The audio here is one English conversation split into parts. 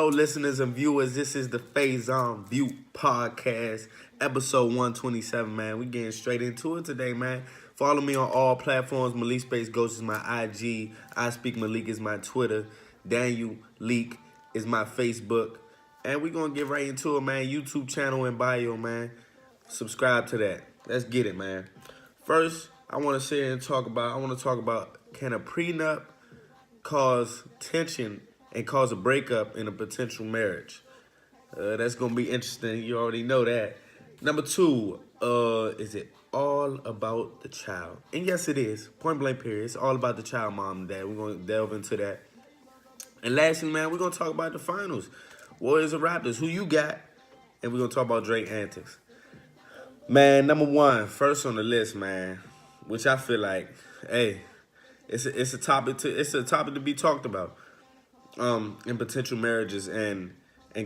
Hello, listeners and viewers. This is the Faison View Podcast, episode 127, man. We getting straight into it today, man. Follow me on all platforms. Ig-malikspaceghost is my IG. I Speak Malik is my Twitter. Daniel Leak is my Facebook. And we going to get right into it, man. YouTube channel and bio, man. Subscribe to that. Let's get it, man. First, I want to sit and talk about can a prenup cause tension and cause a breakup in a potential marriage? That's going to be interesting. You already know that. Number two, is it all about the child? And yes, it is. Point blank period. It's all about the child, mom and dad. We're going to delve into that. And lastly, man, we're going to talk about the finals. Warriors or Raptors, who you got? And we're going to talk about Drake Antics. Man, number one, first on the list, man, which I feel like, hey, it's a topic to be talked about in potential marriages and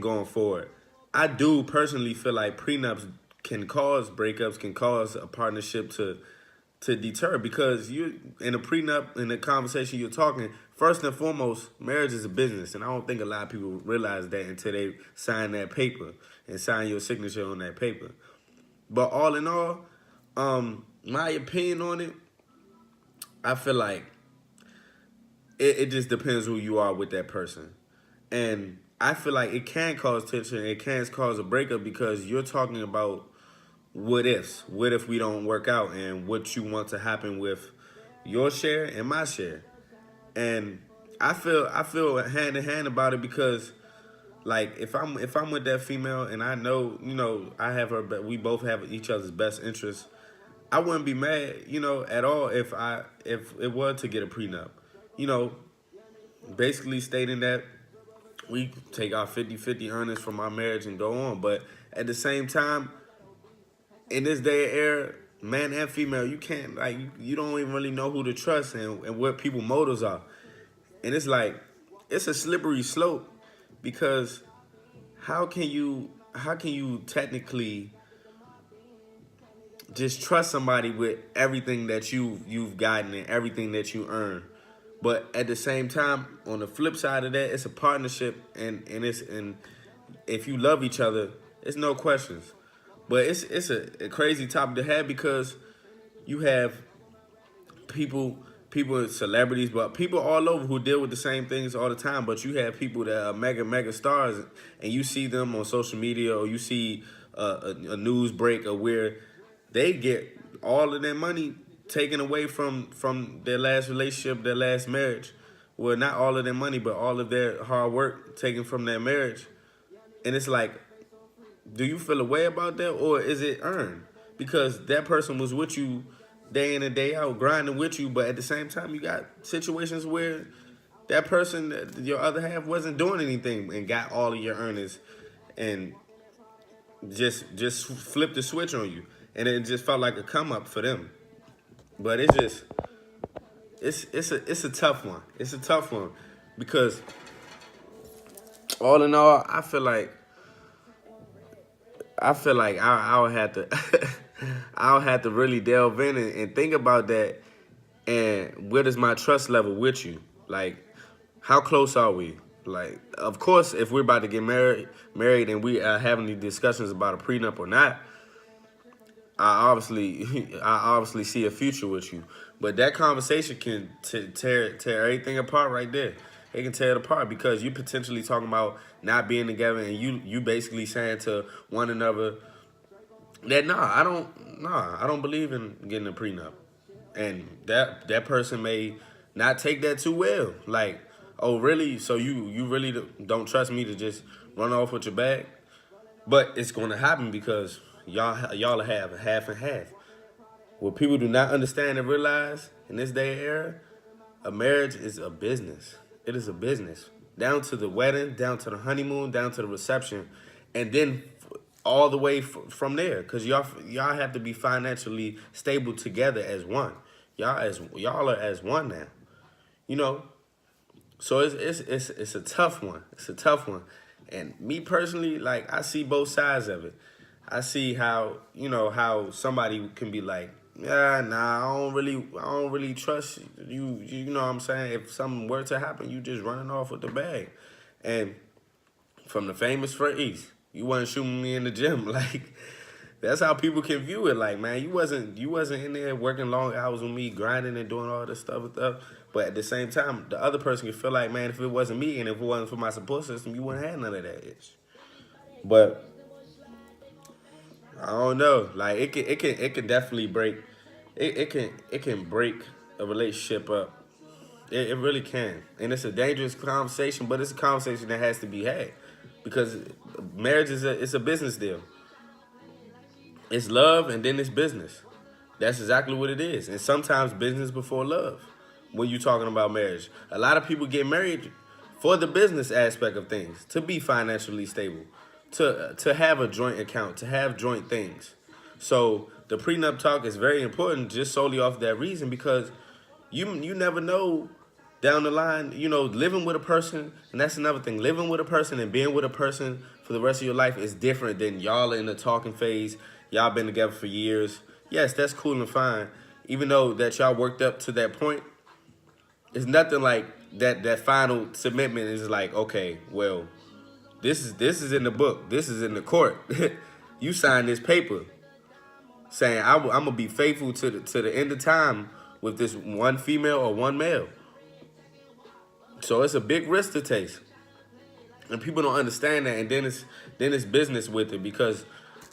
going forward. I do personally feel like prenups can cause breakups, can cause a partnership to deter, because you in a prenup, in the conversation you're talking, first and foremost, marriage is a business, and I don't think a lot of people realize that until they sign that paper and sign your signature on that paper. But all in all, my opinion on it, I feel like it just depends who you are with that person. And I feel like it can cause tension, it can cause a breakup, because you're talking about what ifs. What if we don't work out, and what you want to happen with your share and my share. And I feel hand in hand about it, because like if I'm with that female and I know, I have her, we both have each other's best interests, I wouldn't be mad, at all if it were to get a prenup. Basically stating that we take our 50-50 earnings from our marriage and go on. But at the same time, in this day and era, man and female, you can't, like, you don't even really know who to trust and what people's motives are. And it's like, it's a slippery slope, because how can you technically just trust somebody with everything that you've gotten and everything that you earn? But at the same time, on the flip side of that, it's a partnership, and if you love each other, it's no questions. But it's a crazy topic to have, because you have people, celebrities, but people all over who deal with the same things all the time. But you have people that are mega stars, and you see them on social media, or you see a news break of where they get all of their money taken away from their last relationship, their last marriage. Well, not all of their money, but all of their hard work taken from their marriage. And it's like, do you feel a way about that, or is it earned? Because that person was with you day in and day out, grinding with you, but at the same time, you got situations where that person, your other half, wasn't doing anything and got all of your earnings and just flipped the switch on you. And it just felt like a come up for them. But it's a tough one. It's a tough one, because all in all, I feel like I'll have to I'll have to really delve in and think about that. And where does my trust level with you? Like, how close are we? Like, of course, if we're about to get married and we are having these discussions about a prenup or not, I obviously see a future with you. But that conversation can tear everything apart right there. It can tear it apart, because you potentially talking about not being together, and you basically saying to one another that I don't believe in getting a prenup. And that person may not take that too well. Like, oh really? So you really don't trust me to just run off with your bag? But it's going to happen, because y'all have half and half. What people do not understand and realize in this day and era, a marriage is a business. It is a business. Down to the wedding, down to the honeymoon, down to the reception, and then all the way from there. Because y'all have to be financially stable together as one. Y'all are as one now. So it's a tough one. It's a tough one. And me personally, like, I see both sides of it. I see how somebody can be like, yeah, nah, I don't really trust you. You know what I'm saying? If something were to happen, you just running off with the bag. And from the famous phrase, "You wasn't shooting me in the gym." Like, that's how people can view it. Like, man, you wasn't in there working long hours with me, grinding and doing all this stuff and stuff. But at the same time, the other person can feel like, man, if it wasn't me and if it wasn't for my support system, you wouldn't have none of that itch. But I don't know. Like, it can definitely break. It can break a relationship up. It really can, and it's a dangerous conversation. But it's a conversation that has to be had, because marriage is it's a business deal. It's love and then it's business. That's exactly what it is. And sometimes business before love when you're talking about marriage. A lot of people get married for the business aspect of things, to be financially stable, to have a joint account, to have joint things. So the prenup talk is very important just solely off that reason, because you never know down the line, living with a person, and that's another thing. Living with a person and being with a person for the rest of your life is different than y'all in the talking phase. Y'all been together for years. Yes, that's cool and fine. Even though that y'all worked up to that point, it's nothing like that final submitment is like, okay, well, this is in the book. This is in the court. You signed this paper saying I'm gonna be faithful to the end of time with this one female or one male. So it's a big risk to take, and people don't understand that. And then it's business with it, because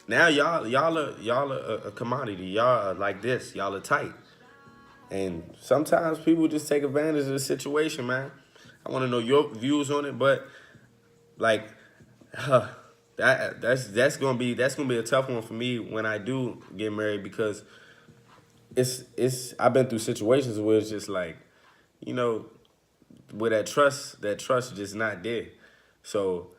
now y'all are a commodity. Y'all are like this. Y'all are tight, and sometimes people just take advantage of the situation, man. I want to know your views on it, but like, that's gonna be a tough one for me when I do get married, because I've been through situations where it's just like, where that trust just not there. So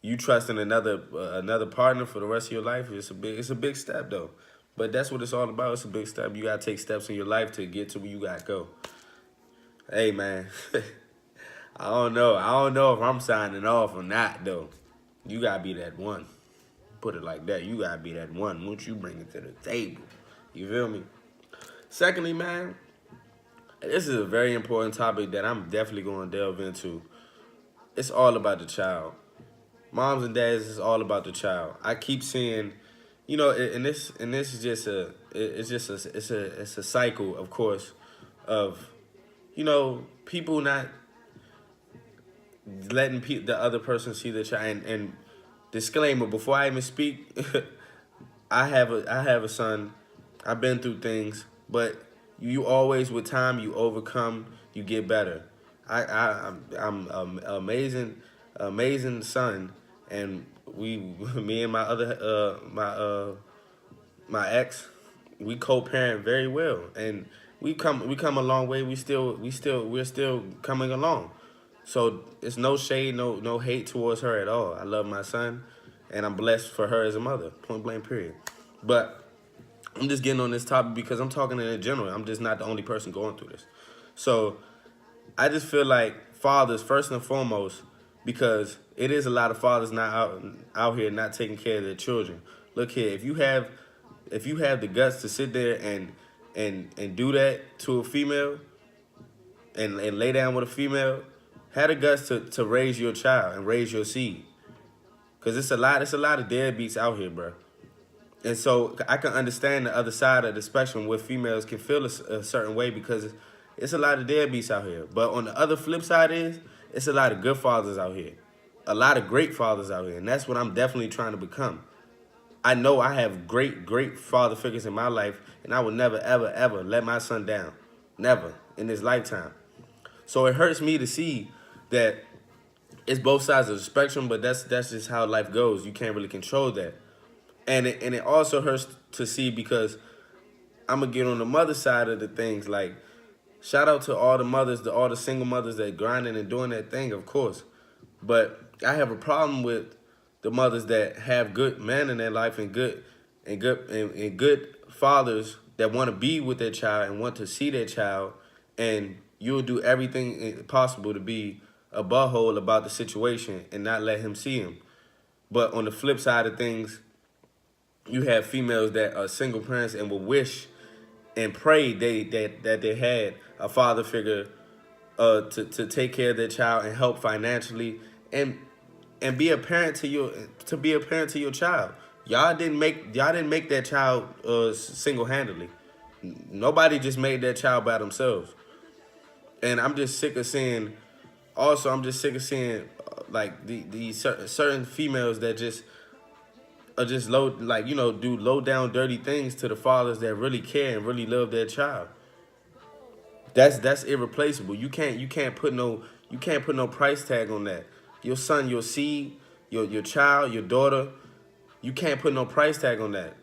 you trust in another partner for the rest of your life. It's a big step though. But that's what it's all about. It's a big step. You gotta take steps in your life to get to where you gotta go. Hey man, I don't know if I'm signing off or not though. You gotta be that one. Put it like that. You gotta be that one. Once you bring it to the table, you feel me? Secondly, man, this is a very important topic that I'm definitely going to delve into. It's all about the child. Moms and dads, it's all about the child. I keep seeing, and this is just it's a cycle, of course, of people not letting the other person see the child. And disclaimer, before I even speak, I have a son. I've been through things, but you always, with time, you overcome, you get better. I'm an amazing son, and me and my ex, we co-parent very well, and we come a long way. We're still coming along. So it's no shade, no hate towards her at all. I love my son, and I'm blessed for her as a mother. Point blank, period. But I'm just getting on this topic because I'm talking in general. I'm just not the only person going through this. So I just feel like fathers, first and foremost, because it is a lot of fathers not out here not taking care of their children. Look here, if you have the guts to sit there and do that to a female and lay down with a female, have the guts to raise your child and raise your seed. Cause it's a lot of deadbeats out here, bro. And so I can understand the other side of the spectrum where females can feel a certain way, because it's a lot of deadbeats out here. But on the other flip side it's a lot of good fathers out here. A lot of great fathers out here. And that's what I'm definitely trying to become. I know I have great father figures in my life, and I will never, ever, ever let my son down. Never in his lifetime. So it hurts me to see that it's both sides of the spectrum, but that's just how life goes. You can't really control that. And it also hurts to see, because I'm going to get on the mother side of the things. Like, shout out to all the mothers, all the single mothers that grinding and doing that thing, of course. But I have a problem with the mothers that have good men in their life and good fathers that want to be with their child and want to see their child, and you'll do everything possible to be a butthole about the situation and not let him see him. But on the flip side of things, you have females that are single parents and will wish and pray that they had a father figure to take care of their child and help financially. And and be a parent to your child. Y'all didn't make that child single handedly. Nobody just made that child by themselves. And I'm just sick of seeing. Also, I'm just sick of seeing like the certain females that just are just low, like, do low down dirty things to the fathers that really care and really love their child. That's irreplaceable. You can't put no price tag on that. Your son, your seed, your child, your daughter. You can't put no price tag on that.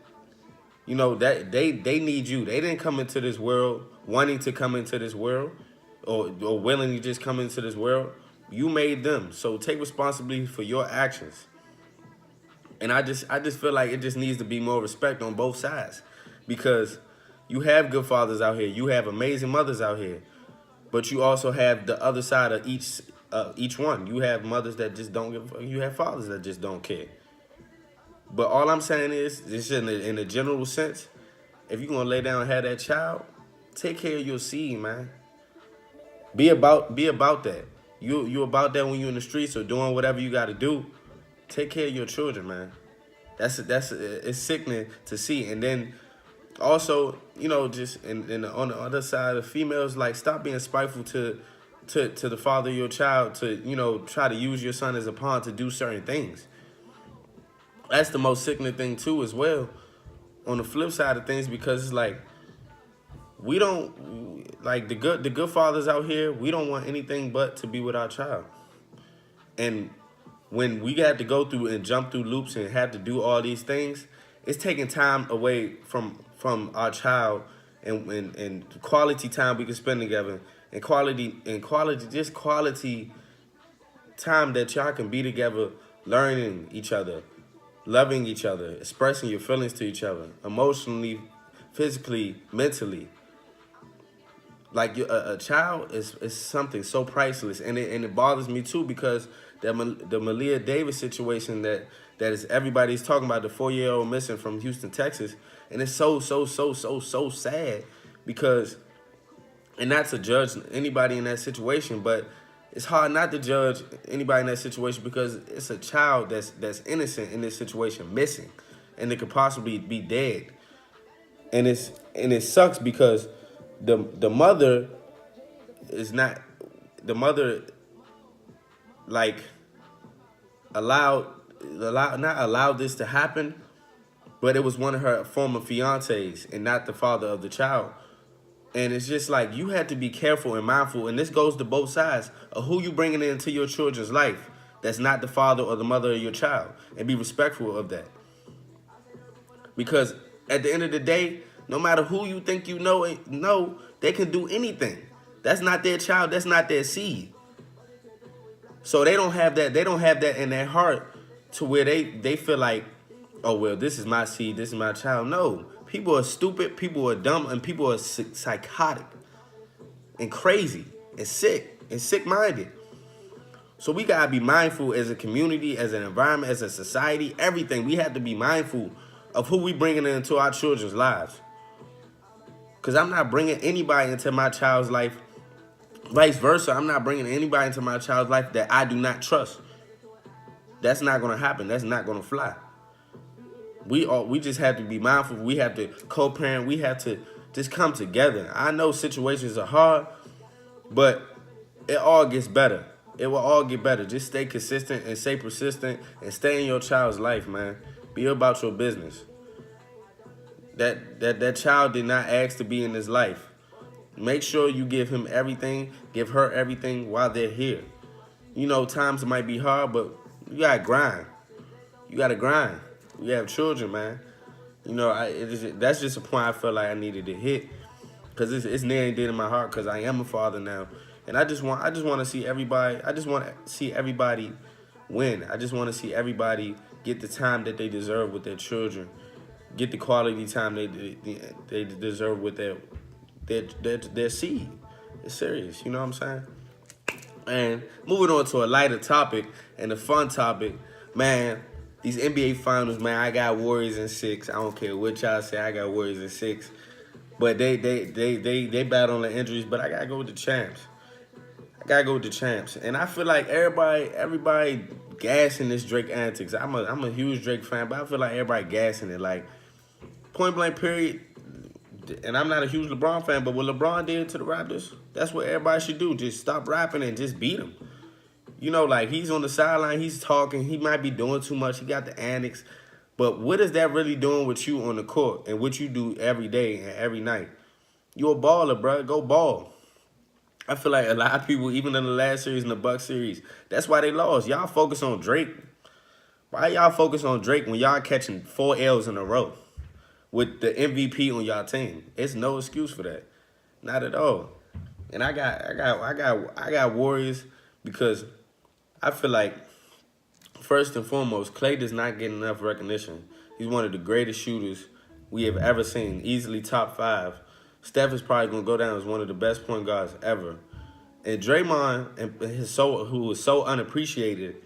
That they need you. They didn't come into this world wanting to come into this world, or willingly just come into this world. You made them. So take responsibility for your actions. And I just feel like it just needs to be more respect on both sides, because you have good fathers out here. You have amazing mothers out here, but you also have the other side of each one. You have mothers that just don't give a fuck. You have fathers that just don't care. But all I'm saying is, just in a general sense, if you're gonna lay down and have that child, take care of your seed, man. Be about that. You about that when you're in the streets or doing whatever you got to do. Take care of your children, man. It's sickening to see. And then also, just on the other side of females, like, stop being spiteful to the father of your child, to try to use your son as a pawn to do certain things. That's the most sickening thing too, as well, on the flip side of things, because it's like, we don't, like, the good fathers out here, we don't want anything but to be with our child. And when we got to go through and jump through loops and have to do all these things, it's taking time away from our child, and quality time we can spend together, and quality time that y'all can be together, learning each other, loving each other, expressing your feelings to each other, emotionally, physically, mentally. Like, a child is something so priceless, and it bothers me too, because the Malia Davis situation that is everybody's talking about, the 4-year-old missing from Houston, Texas, and it's so sad, because, and not to judge anybody in that situation, but it's hard not to judge anybody in that situation, because it's a child that's innocent in this situation, missing, and it could possibly be dead, and it sucks, because the mother is not, like, not allowed this to happen, but it was one of her former fiancés and not the father of the child. And it's just like, you have to be careful and mindful, and this goes to both sides, of who you bringing into your children's life that's not the father or the mother of your child, and be respectful of that. Because at the end of the day, no matter who you think you know, they can do anything. That's not their child. That's not their seed. So they don't have that. They don't have that in their heart to where they feel like, oh, well, this is my seed. This is my child. No. People are stupid. People are dumb. And people are psychotic and crazy and sick and sick-minded. So we got to be mindful as a community, as an environment, as a society, everything. We have to be mindful of who we bringing into our children's lives. Because I'm not bringing anybody into my child's life. Vice versa, I'm not bringing anybody into my child's life that I do not trust. That's not going to happen. That's not going to fly. We just have to be mindful. We have to co-parent. We have to just come together. I know situations are hard, but it all gets better. It will all get better. Just stay consistent and stay persistent and stay in your child's life, man. Be about your business. That child did not ask to be in his life. Make sure you give him everything, give her everything while they're here. Times might be hard, but you gotta grind. You gotta grind. We have children, man. That's just a point I felt like I needed to hit, because it's near and dear to my heart, because I am a father now, and I just want to see everybody. I just want to see everybody win. I just want to see everybody get the time that they deserve with their children. Get the quality time they deserve with their seed. It's serious, you know what I'm saying? And moving on to a lighter topic and a fun topic, man, these NBA Finals, man, I got Warriors in 6. I don't care what y'all say, I got Warriors in 6. But they battle on the injuries, but I got to go with the champs. And I feel like everybody gassing this Drake antics. I'm a huge Drake fan, but I feel like everybody gassing it. Like, point blank period. And I'm not a huge LeBron fan, but what LeBron did to the Raptors, that's what everybody should do. Just stop rapping and just beat him. You know, like, he's on the sideline, he's talking, he might be doing too much, he got the antics. But what is that really doing with you on the court and what you do every day and every night? You a baller, bro. Go ball. I feel like a lot of people, even in the last series, in the Bucks series, that's why they lost. Y'all focus on Drake. Why y'all focus on Drake when y'all catching 4 L's in a row with the MVP on y'all team? It's no excuse for that. Not at all. And I got Warriors because I feel like, first and foremost, Klay does not get enough recognition. He's one of the greatest shooters we have ever seen, easily top 5. Steph is probably going to go down as one of the best point guards ever. And Draymond, who is so unappreciated,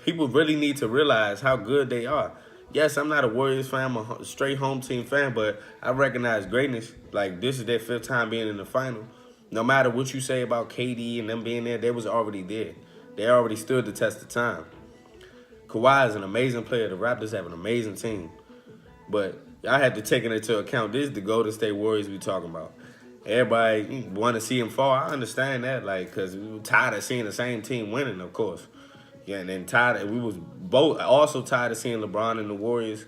people really need to realize how good they are. Yes, I'm not a Warriors fan, I'm a straight home team fan, but I recognize greatness. Like, this is their 5th time being in the final. No matter what you say about KD and them being there, they was already there. They already stood the test of time. Kawhi is an amazing player. The Raptors have an amazing team. But I had to take it into account. This is the Golden State Warriors we talking about. Everybody want to see them fall. I understand that, like, because we were tired of seeing the same team winning, of course. Yeah, and then we was both also tired of seeing LeBron and the Warriors.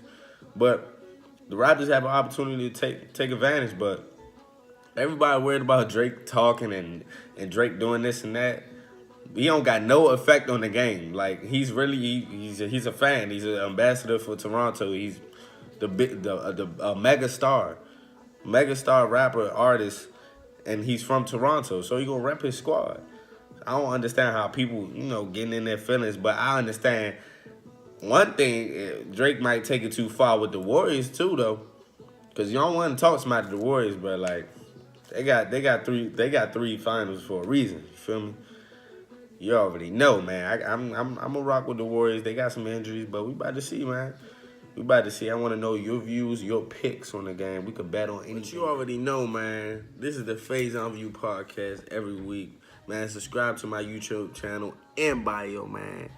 But the Raptors have an opportunity to take advantage. But everybody worried about Drake talking and Drake doing this and that. He don't got no effect on the game. Like, he's a fan. He's an ambassador for Toronto. He's a mega star rapper, artist, and he's from Toronto, so he gonna rep his squad. I don't understand how people, getting in their feelings, but I understand one thing. Drake might take it too far with the Warriors too, though, because you don't want to talk smack to the Warriors, but like they got 3 finals for a reason. You feel me? You already know, man. I'm gonna rock with the Warriors. They got some injuries, but we about to see, man. We about to see. I want to know your views, your picks on the game. We could bet on anything. But you already know, man. This is the Faison View podcast every week. Man, subscribe to my YouTube channel and bio, man.